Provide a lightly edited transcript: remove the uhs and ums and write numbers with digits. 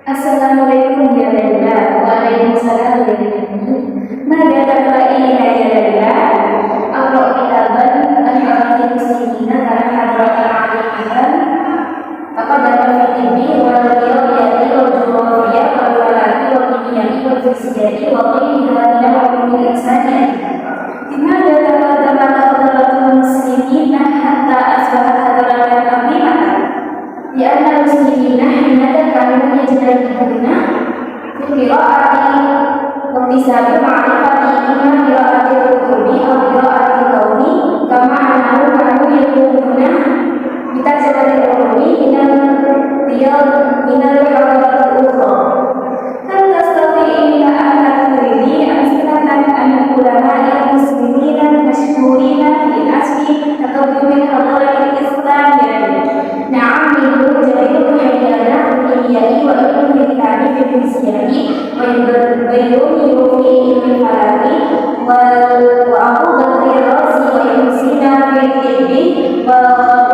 Assalamualaikum ya Laila. Waalaikumsalam ya Laila. Mada taqra'ina ya Laila? Aqra' kitaban al-haratil muslimina karena hadratan alimatan taqaddama fi tibbi wal riyadiyati wal jughrafiyyah wal falaki wal kimiyyah wal fiziyyah wa ghayriha min al-ulumil insaniyah. Mada taqaddama hadratul muslimina hatta asbahat hadratan alimatan. لأن المسلمين حين كانوا يجتهدون في قراءة واكتساب معرفة إما قراءة الكتب أو قراءة الكون كما أنهم كانوا يقومون بترجمة العلوم من الحضارات الأخرى. هل تستطيعين أن تذكري أمثلة عن العلماء المسلمين المشهورين في نسب تقدم الحضارة الإسلامية؟ نعم، منهم جرير بن حيان الكيميائي وابن الثاني في الفيزياء وبيروني في علم الفلك وأبو بكر الرازي وابن سينا في الطب